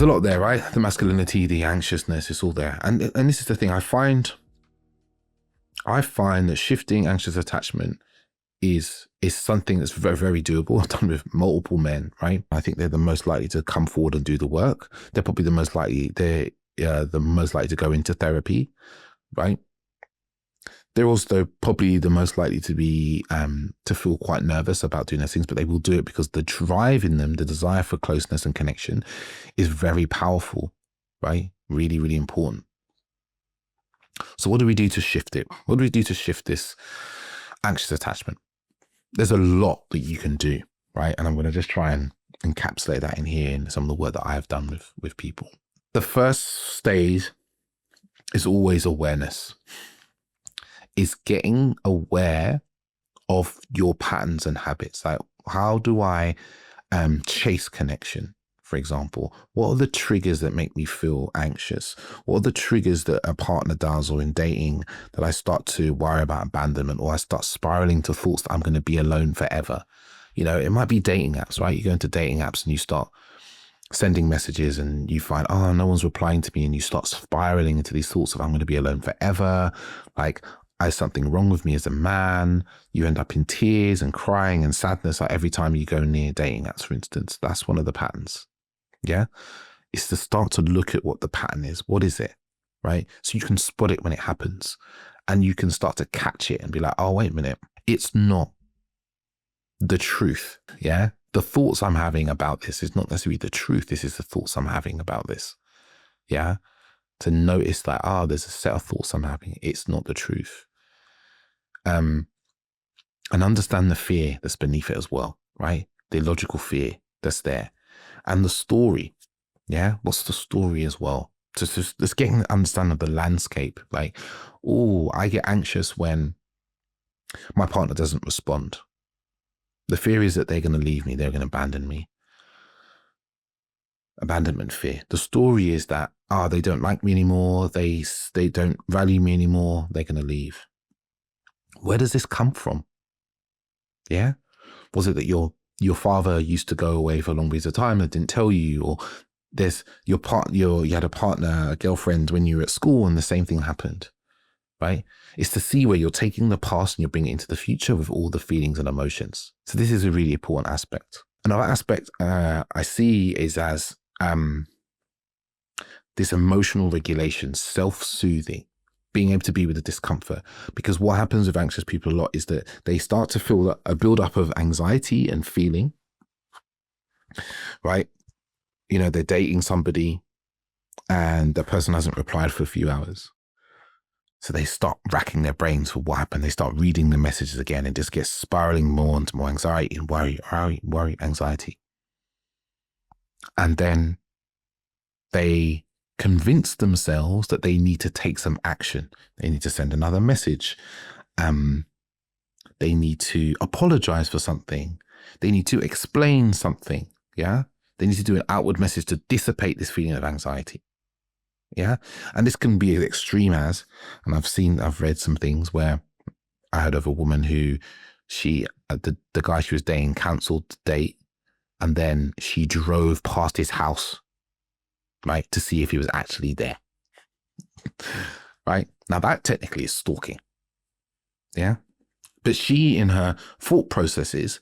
a lot there, right? The masculinity, the anxiousness, it's all there. And this is the thing, I find that shifting anxious attachment is something that's very, very doable. I've done with multiple men, right? I think they're the most likely to come forward and do the work. They're probably the most likely to go into therapy, right? They're also probably the most likely to be to feel quite nervous about doing those things, but they will do it because the drive in them, the desire for closeness and connection, is very powerful, right? Really, really important. So what do we do to shift it? What do we do to shift this anxious attachment? There's a lot that you can do, right? And I'm going to just try and encapsulate that in here in some of the work that I have done with people. The first stage is always awareness. Is getting aware of your patterns and habits. Like, how do I chase connection, for example? What are the triggers that make me feel anxious? What are the triggers that a partner does or in dating that I start to worry about abandonment, or I start spiraling to thoughts that I'm going to be alone forever? You know, it might be dating apps, right? You go into dating apps and you start sending messages and you find, oh, no one's replying to me. And you start spiraling into these thoughts of, I'm going to be alone forever. Like, is something wrong with me as a man? You end up in tears and crying and sadness like every time you go near dating apps, for instance. That's one of the patterns. Yeah. It's to start to look at what the pattern is. What is it? Right. So you can spot it when it happens and you can start to catch it and be like, oh, wait a minute. It's not the truth. Yeah. The thoughts I'm having about this is not necessarily the truth. This is the thoughts I'm having about this. Yeah. To notice that, there's a set of thoughts I'm having. It's not the truth. And understand the fear that's beneath it as well, right? The illogical fear that's there. And the story. Yeah. What's the story as well? Just getting an understanding of the landscape. Like, oh, I get anxious when my partner doesn't respond. The fear is that they're going to leave me. They're going to abandon me. Abandonment fear. The story is that, they don't like me anymore. They don't value me anymore. They're going to leave. Where does this come from? Yeah. Was it that your father used to go away for long periods of time and didn't tell you, or you had a partner, a girlfriend when you were at school and the same thing happened, right? It's to see where you're taking the past and you're bringing it into the future with all the feelings and emotions. So this is a really important aspect. Another aspect I see is as this emotional regulation, self-soothing, being able to be with the discomfort. Because what happens with anxious people a lot is that they start to feel a buildup of anxiety and feeling, right? You know, they're dating somebody and the person hasn't replied for a few hours. So they start racking their brains for what happened. They start reading the messages again and just get spiraling more into more anxiety and worry, anxiety. And then they convince themselves that they need to take some action. They need to send another message. They need to apologize for something. They need to explain something. Yeah. They need to do an outward message to dissipate this feeling of anxiety. Yeah. And this can be as extreme as, and I've read some things where I heard of a woman who the guy she was dating cancelled the date, and then she drove past his house, right, to see if he was actually there. Right. Now that technically is stalking. Yeah. But she, in her thought processes,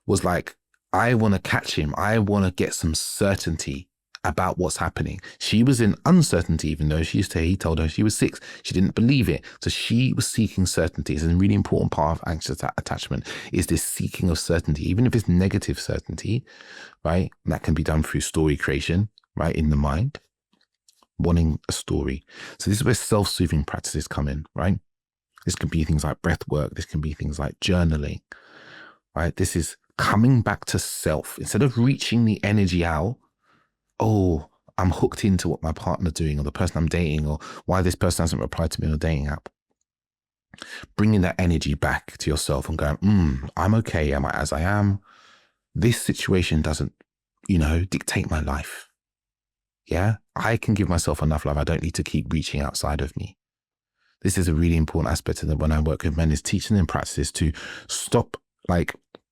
was like, I want to catch him. I want to get some certainty about what's happening. She was in uncertainty, even though he told her she was 6. She didn't believe it. So she was seeking certainty. It's a really important part of anxious attachment, is this seeking of certainty, even if it's negative certainty, right? And that can be done through story creation, right? In the mind, wanting a story. So this is where self-soothing practices come in, right? This can be things like breath work. This can be things like journaling, right? This is coming back to self. Instead of reaching the energy out, oh, I'm hooked into what my partner's doing or the person I'm dating or why this person hasn't replied to me on a dating app. Bringing that energy back to yourself and going, I'm okay. Am I as I am? This situation doesn't, dictate my life. Yeah, I can give myself enough love. I don't need to keep reaching outside of me. This is a really important aspect of that when I work with men, is teaching them practices to stop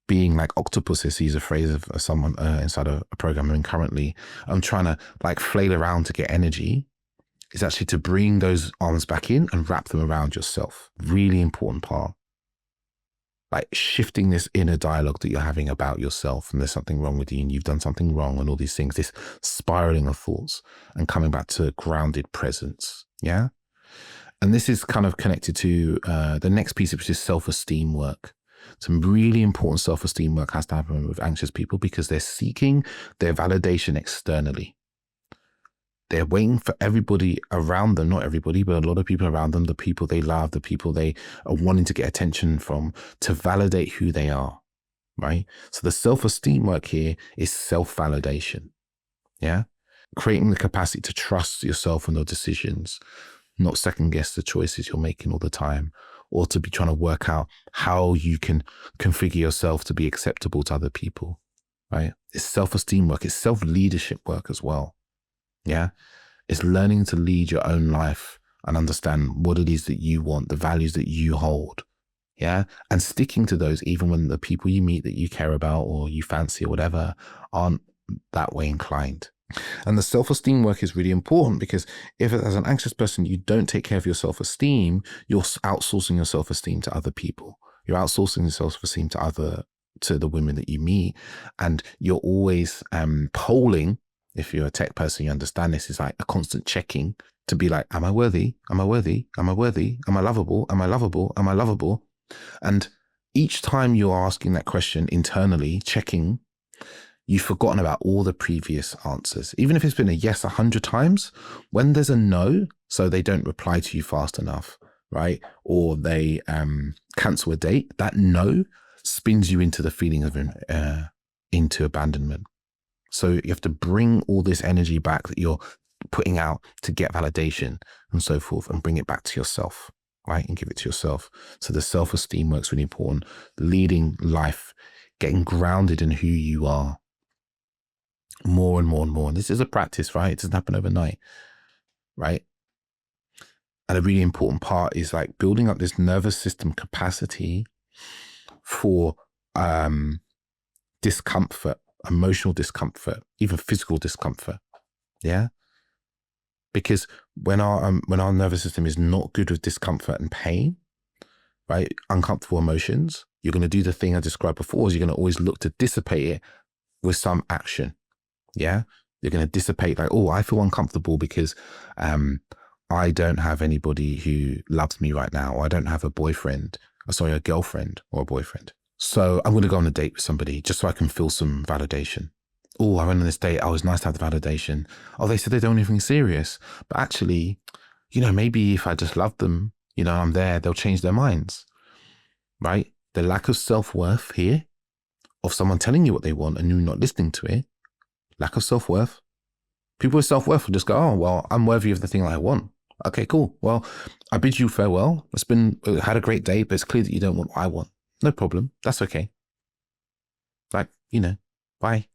being like octopuses, use a phrase of someone inside a program I'm in currently. I'm trying to like flail around to get energy. Is actually to bring those arms back in and wrap them around yourself. Really important part. Like shifting this inner dialogue that you're having about yourself, and there's something wrong with you and you've done something wrong and all these things, this spiraling of thoughts, and coming back to grounded presence. Yeah. And this is kind of connected to the next piece, which is self-esteem work. Some really important self-esteem work has to happen with anxious people because they're seeking their validation externally. They're waiting for everybody around them, not everybody, but a lot of people around them, the people they love, the people they are wanting to get attention from, to validate who they are, right? So the self-esteem work here is self-validation, yeah? Creating the capacity to trust yourself and your decisions, not second guess the choices you're making all the time, or to be trying to work out how you can configure yourself to be acceptable to other people, right? It's self-esteem work. It's self-leadership work as well. Yeah. It's learning to lead your own life and understand what it is that you want, the values that you hold. Yeah. And sticking to those, even when the people you meet that you care about or you fancy or whatever aren't that way inclined. And the self-esteem work is really important because if as an anxious person, you don't take care of your self-esteem, you're outsourcing your self-esteem to other people. You're outsourcing your self-esteem to the women that you meet. And you're always polling. If you're a tech person, you understand this is like a constant checking to be like, am I worthy? Am I worthy? Am I worthy? Am I lovable? Am I lovable? Am I lovable? And each time you're asking that question internally, checking, you've forgotten about all the previous answers. Even if it's been a yes 100 times, when there's a no, so they don't reply to you fast enough, right? Or they cancel a date, that no spins you into the feeling of into abandonment. So you have to bring all this energy back that you're putting out to get validation and so forth, and bring it back to yourself, right? And give it to yourself. So the self-esteem work's really important. Leading life, getting grounded in who you are more and more and more. And this is a practice, right? It doesn't happen overnight, right? And a really important part is like building up this nervous system capacity for discomfort, emotional discomfort, even physical discomfort. Yeah. Because when our nervous system is not good with discomfort and pain, right? Uncomfortable emotions, you're going to do the thing I described before, is you're going to always look to dissipate it with some action. Yeah. You're going to dissipate like, oh, I feel uncomfortable because I don't have anybody who loves me right now. Or I don't have a boyfriend, a girlfriend or a boyfriend. So I'm going to go on a date with somebody just so I can feel some validation. Oh, I went on this date. Oh, it was nice to have the validation. Oh, they said they don't want anything serious. But actually, maybe if I just love them, I'm there, they'll change their minds, right? The lack of self-worth here of someone telling you what they want and you not listening to it, lack of self-worth. People with self-worth will just go, oh, well, I'm worthy of the thing I want. Okay, cool. Well, I bid you farewell. Had a great day, but it's clear that you don't want what I want. No problem. That's okay. Like, bye.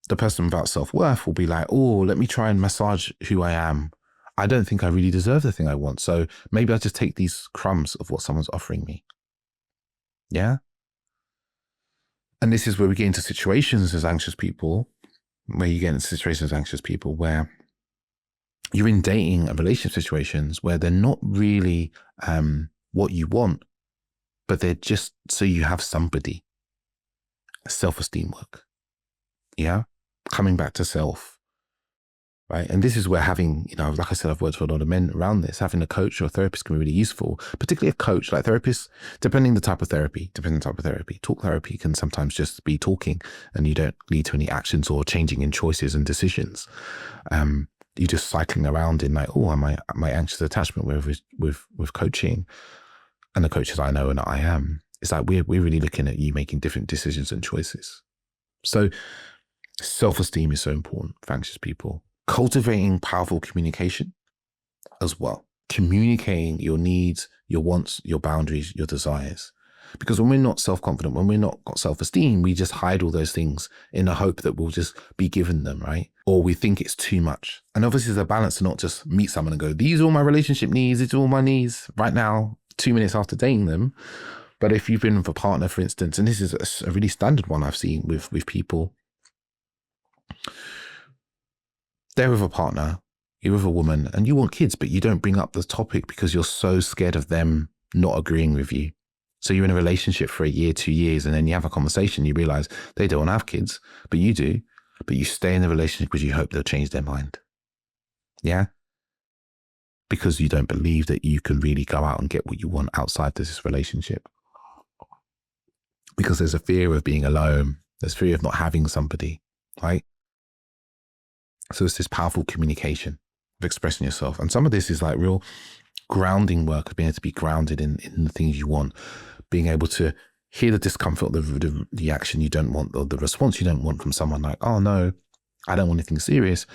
The person without self-worth will be like, oh, let me try and massage who I am. I don't think I really deserve the thing I want. So maybe I'll just take these crumbs of what someone's offering me. Yeah. And this is where we get into situations as anxious people, where you're in dating and relationship situations where they're not really what you want, but they're just so you have somebody. Self-esteem work. Yeah. Coming back to self. Right. And this is where having, like I said, I've worked with a lot of men around this. Having a coach or a therapist can be really useful, particularly a coach. Like therapists, depending the type of therapy. Talk therapy can sometimes just be talking and you don't lead to any actions or changing in choices and decisions. You're just cycling around in like, oh, am I anxious attachment with coaching? And the coaches I know and I am, it's like we're really looking at you making different decisions and choices. So self-esteem is so important for anxious people. Cultivating powerful communication as well. Communicating your needs, your wants, your boundaries, your desires. Because when we're not self-confident, when we're not got self-esteem, we just hide all those things in the hope that we'll just be given them, right? Or we think it's too much. And obviously there's a balance to not just meet someone and go, these are all my relationship needs, these are all my needs right now, 2 minutes after dating them. But if you've been with a partner, for instance, and this is a really standard one I've seen with people, they're with a partner, you're with a woman, and you want kids, but you don't bring up the topic because you're so scared of them not agreeing with you. So you're in a relationship for a year, 2 years, and then you have a conversation, you realize they don't want to have kids, but you do. But you stay in the relationship because you hope they'll change their mind. Yeah? Because you don't believe that you can really go out and get what you want outside of this relationship. Because there's a fear of being alone. There's fear of not having somebody, right? So it's this powerful communication of expressing yourself. And some of this is like real grounding work of being able to be grounded in the things you want, being able to hear the discomfort, the action you don't want, or the response you don't want from someone like, oh no, I don't want anything serious,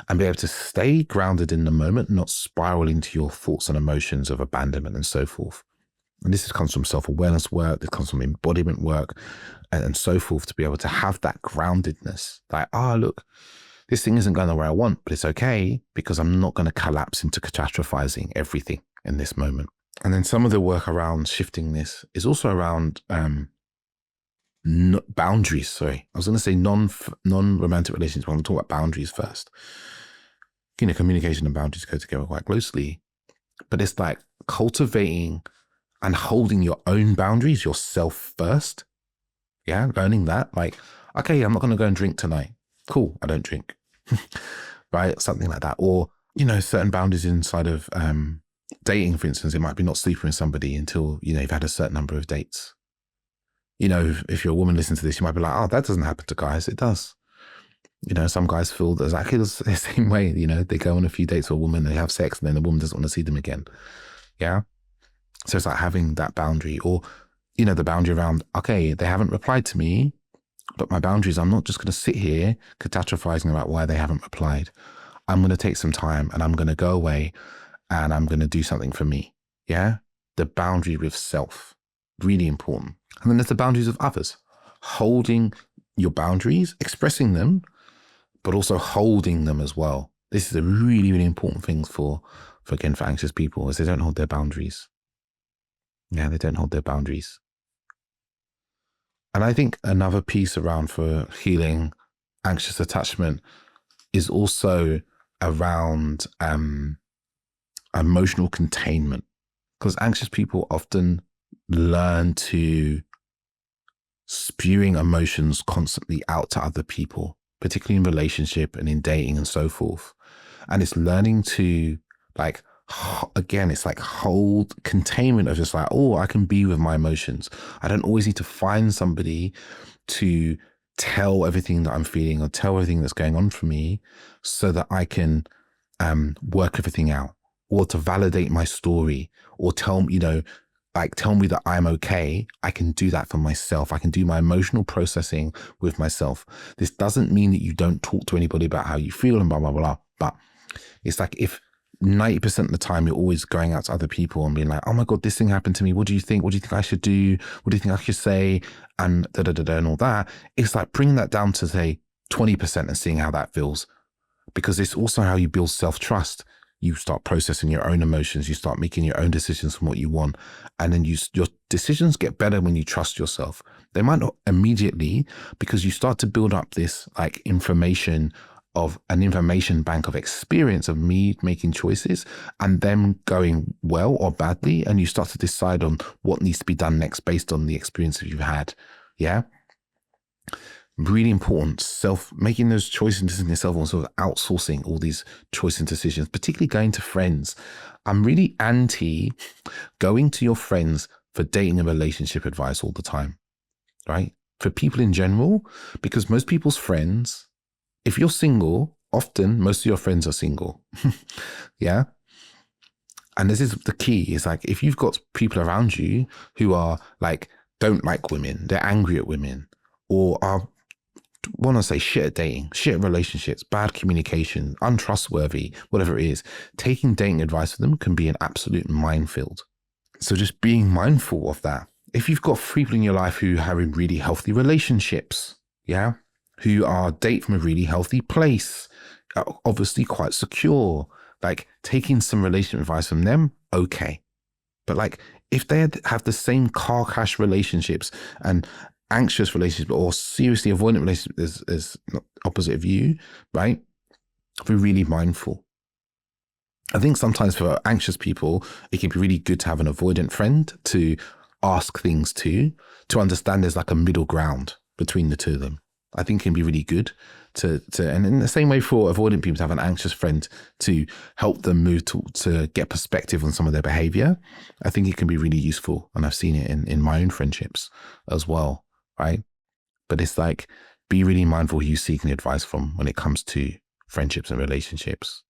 and be able to stay grounded in the moment, not spiral into your thoughts and emotions of abandonment and so forth. And this comes from self-awareness work, this comes from embodiment work and so forth, to be able to have that groundedness. Like, look, this thing isn't going the way I want, but it's okay because I'm not going to collapse into catastrophizing everything in this moment. And then some of the work around shifting this is also around boundaries. Sorry, I was going to say non-romantic relationships, but I'm going to talk about boundaries first. Communication and boundaries go together quite closely, but it's like cultivating and holding your own boundaries, yourself first. Yeah, learning that. Like, okay, I'm not going to go and drink tonight. Cool, I don't drink. Right? Something like that. Or, certain boundaries inside of dating, for instance. It might be not sleeping with somebody until, you've had a certain number of dates. If you're a woman listening to this, you might be like, oh, that doesn't happen to guys. It does. Some guys feel exactly the same way. They go on a few dates with a woman, they have sex, and then the woman doesn't want to see them again. Yeah. So it's like having that boundary, or, the boundary around, okay, they haven't replied to me, but my boundary is I'm not just going to sit here catastrophizing about why they haven't replied. I'm going to take some time and I'm going to go away and I'm going to do something for me. Yeah. The boundary with self, really important. And then there's the boundaries of others, holding your boundaries, expressing them, but also holding them as well. This is a really, really important thing for anxious people, is they don't hold their boundaries. Yeah, they don't hold their boundaries. And I think another piece around for healing anxious attachment is also around emotional containment, because anxious people often learn to spewing emotions constantly out to other people, particularly in relationship and in dating and so forth. And it's learning to, like, again, it's like hold containment of just like, oh, I can be with my emotions. I don't always need to find somebody to tell everything that I'm feeling or tell everything that's going on for me so that I can work everything out, or to validate my story, or tell me that I'm okay. I can do that for myself. I can do my emotional processing with myself. This doesn't mean that you don't talk to anybody about how you feel and blah, blah, blah. But it's like, if 90% of the time you're always going out to other people and being like, oh my God, this thing happened to me. What do you think? What do you think I should do? What do you think I should say? And and all that. It's like bringing that down to, say, 20% and seeing how that feels. Because it's also how you build self-trust. You start processing your own emotions. You start making your own decisions from what you want. And then your decisions get better when you trust yourself. They might not immediately, because you start to build up this like information bank of experience of me making choices and them going well or badly. And you start to decide on what needs to be done next based on the experiences you've had. Yeah. Really important, making those choices in yourself, and sort of outsourcing all these choices and decisions, particularly going to friends. I'm really anti going to your friends for dating and relationship advice all the time, right? For people in general, because most people's friends, if you're single, often most of your friends are single. Yeah. And this is the key, is like, if you've got people around you who are like, don't like women, they're angry at women, or want to say shit at dating, shit at relationships, bad communication, untrustworthy, whatever it is, taking dating advice from them can be an absolute minefield. So just being mindful of that. If you've got people in your life who are having really healthy relationships, yeah, who are date from a really healthy place, obviously quite secure, like taking some relationship advice from them, okay. But like, if they have the same car crash relationships and anxious relationships or seriously avoidant relationships as opposite of you, right? Be really mindful. I think sometimes for anxious people, it can be really good to have an avoidant friend to ask things to understand there's like a middle ground between the two of them. I think it can be really good and in the same way for avoidant people to have an anxious friend to help them move to get perspective on some of their behavior. I think it can be really useful. And I've seen it in my own friendships as well, right? But it's like, be really mindful who you're seeking advice from when it comes to friendships and relationships.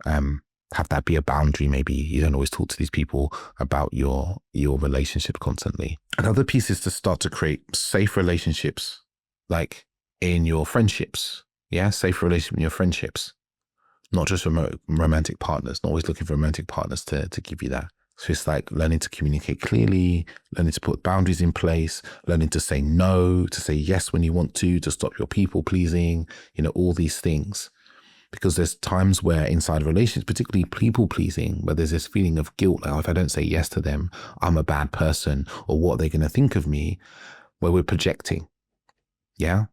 Have that be a boundary. Maybe you don't always talk to these people about your relationship constantly. Another piece is to start to create safe relationships, like in your friendships. Yeah, safe relationship in your friendships, not just romantic partners. Not always looking for romantic partners to give you that. So it's like learning to communicate clearly, learning to put boundaries in place, learning to say no, to say yes when you want to stop your people pleasing, all these things. Because there's times where inside relations, particularly people pleasing, where there's this feeling of guilt, like, oh, if I don't say yes to them, I'm a bad person, or what are they going to think of me, where we're projecting. Yeah.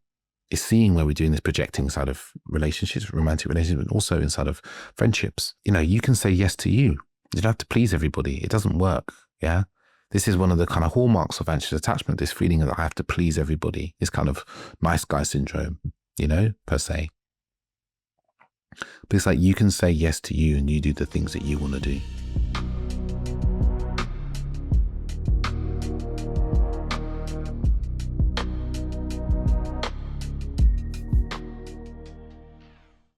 It's seeing where we're doing this projecting inside of relationships, romantic relationships, but also inside of friendships. You can say yes to you. You don't have to please everybody. It doesn't work. Yeah. This is one of the kind of hallmarks of anxious attachment, this feeling that I have to please everybody, this kind of nice guy syndrome, per se. But it's like you can say yes to you and you do the things that you want to do.